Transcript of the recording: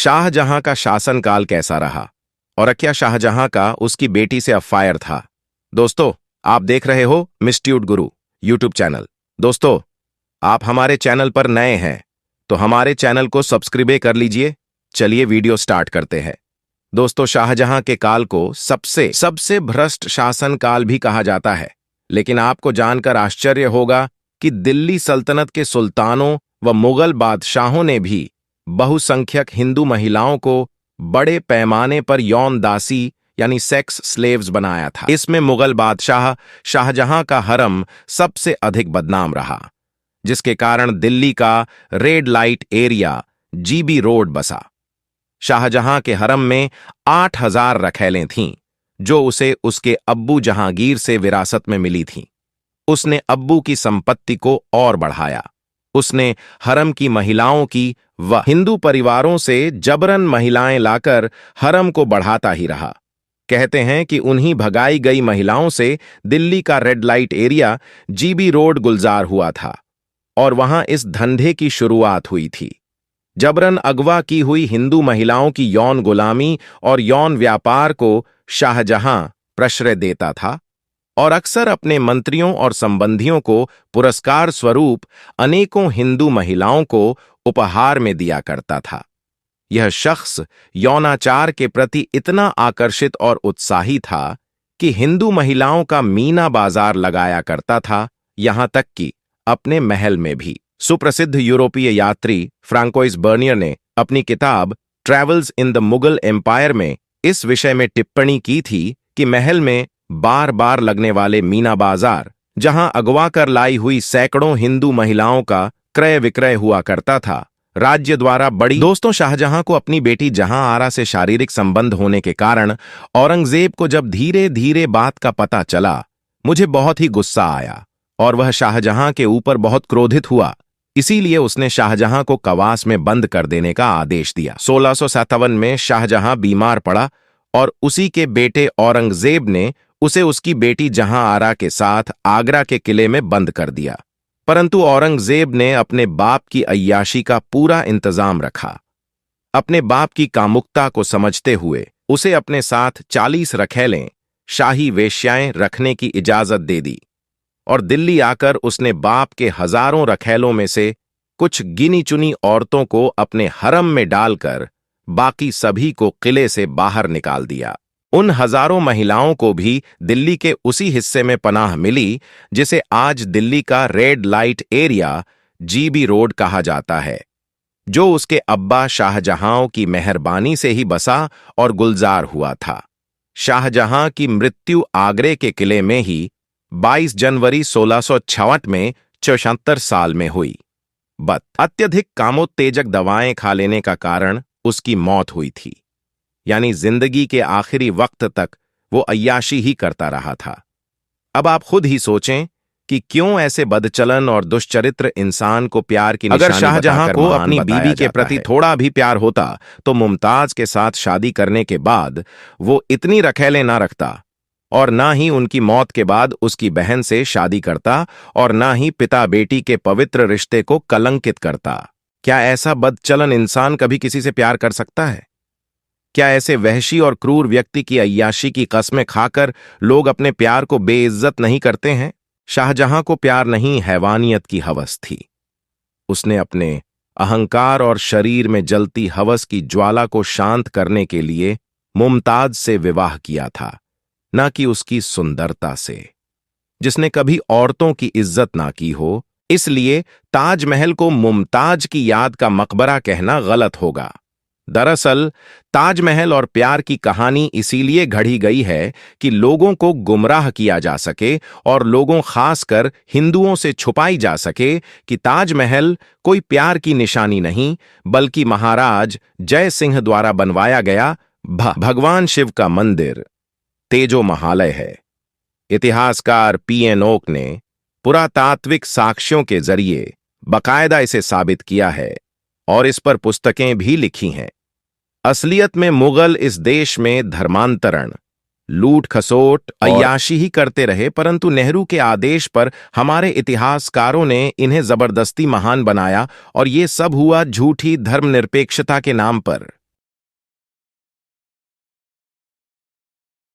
शाहजहां का शासनकाल कैसा रहा और क्या शाहजहां का उसकी बेटी से अफायर था। दोस्तों, आप देख रहे हो मिस्ट्यूट गुरु यूट्यूब चैनल। दोस्तों, आप हमारे चैनल पर नए हैं तो हमारे चैनल को सब्सक्राइब कर लीजिए। चलिए वीडियो स्टार्ट करते हैं। दोस्तों, शाहजहां के काल को सबसे भ्रष्ट शासनकाल भी कहा जाता है, लेकिन आपको जानकर आश्चर्य होगा कि दिल्ली सल्तनत के सुल्तानों व मुगल बादशाहों ने भी बहुसंख्यक हिंदू महिलाओं को बड़े पैमाने पर यौन दासी यानी सेक्स स्लेव्स बनाया था। इसमें मुगल बादशाह शाहजहां का हरम सबसे अधिक बदनाम रहा, जिसके कारण दिल्ली का red light area GB road बसा। शाहजहां के हरम में 8,000 रखैलें थीं, जो उसे उसके अब्बू जहांगीर से विरासत में मिली थीं। उसने अब्बू की संपत्ति को और बढ़ाया। उसने हरम की महिलाओं की व हिंदू परिवारों से जबरन महिलाएं लाकर हरम को बढ़ाता ही रहा। कहते हैं कि उन्हीं भगाई गई महिलाओं से दिल्ली का red light area GB road गुलजार हुआ था और वहां इस धंधे की शुरुआत हुई थी। जबरन अगवा की हुई हिंदू महिलाओं की यौन गुलामी और यौन व्यापार को शाहजहां प्रश्रय देता था और अक्सर अपने मंत्रियों और संबंधियों को पुरस्कार स्वरूप अनेकों हिंदू महिलाओं को उपहार में दिया करता था। यह शख्स यौनाचार के प्रति इतना आकर्षित और उत्साही था कि हिंदू महिलाओं का मीना बाजार लगाया करता था, यहां तक कि अपने महल में भी। सुप्रसिद्ध यूरोपीय यात्री फ्रांकोइस बर्नियर ने अपनी किताब Travels in the Mughal Empire में इस विषय में टिप्पणी की थी कि महल में बार बार लगने वाले मीना बाजार, जहां अगवा कर लाई हुई सैकड़ों हिंदू महिलाओं का क्रय विक्रय हुआ करता था, राज्य द्वारा बड़ी। दोस्तों, शाहजहां को अपनी बेटी जहांआरा से शारीरिक संबंध होने के कारण औरंगजेब को जब धीरे धीरे बात का पता चला, मुझे बहुत ही गुस्सा आया और वह शाहजहां के ऊपर बहुत क्रोधित हुआ। इसीलिए उसने शाहजहां को कवास में बंद कर देने का आदेश दिया। 1657 में शाहजहां बीमार पड़ा और उसी के बेटे औरंगजेब ने उसे उसकी बेटी जहांआरा के साथ आगरा के किले में बंद कर दिया। परंतु औरंगजेब ने अपने बाप की अय्याशी का पूरा इंतजाम रखा। अपने बाप की कामुकता को समझते हुए उसे अपने साथ 40 रखैलें, शाही वेश्याएं रखने की इजाजत दे दी और दिल्ली आकर उसने बाप के हजारों रखैलों में से कुछ गिनी चुनी औरतों को अपने हरम में डालकर बाकी सभी को किले से बाहर निकाल दिया। उन हजारों महिलाओं को भी दिल्ली के उसी हिस्से में पनाह मिली जिसे आज दिल्ली का red light area GB road कहा जाता है, जो उसके अब्बा शाहजहां की मेहरबानी से ही बसा और गुलजार हुआ था। शाहजहां की मृत्यु आगरे के किले में ही 22 जनवरी 1666 में 74 साल में हुई। अत्यधिक कामोत्तेजक दवाएं खा लेने का कारण उसकी मौत हुई थी, यानी जिंदगी के आखिरी वक्त तक वो अय्याशी ही करता रहा था। अब आप खुद ही सोचें कि क्यों ऐसे बदचलन और दुष्चरित्र इंसान को प्यार की निशानी बताकर अगर शाहजहां को अपनी बीवी के प्रति थोड़ा भी प्यार होता तो मुमताज के साथ शादी करने के बाद वो इतनी रखैलें ना रखता और ना ही उनकी मौत के बाद उसकी बहन से शादी करता और ना ही पिता बेटी के पवित्र रिश्ते को कलंकित करता। क्या ऐसा बदचलन इंसान कभी किसी से प्यार कर सकता है? क्या ऐसे वहशी और क्रूर व्यक्ति की अय्याशी की कस्में खाकर लोग अपने प्यार को बेइज्जत नहीं करते हैं? शाहजहां को प्यार नहीं, हैवानियत की हवस थी। उसने अपने अहंकार और शरीर में जलती हवस की ज्वाला को शांत करने के लिए मुमताज से विवाह किया था, न कि उसकी सुंदरता से, जिसने कभी औरतों की इज्जत ना की हो। इसलिए ताजमहल को मुमताज की याद का मकबरा कहना गलत होगा। दरअसल ताजमहल और प्यार की कहानी इसीलिए घड़ी गई है कि लोगों को गुमराह किया जा सके और लोगों, खासकर हिंदुओं से छुपाई जा सके कि ताजमहल कोई प्यार की निशानी नहीं, बल्कि महाराज जय सिंह द्वारा बनवाया गया भगवान शिव का मंदिर तेजो महालय है। इतिहासकार पीएन ओक ने पुरातात्विक साक्ष्यों के जरिए बाकायदा इसे साबित किया है और इस पर पुस्तकें भी लिखी हैं। असलियत में मुगल इस देश में धर्मांतरण, लूट खसोट, अय्याशी ही करते रहे, परंतु नेहरू के आदेश पर हमारे इतिहासकारों ने इन्हें जबरदस्ती महान बनाया और ये सब हुआ झूठी धर्मनिरपेक्षता के नाम पर।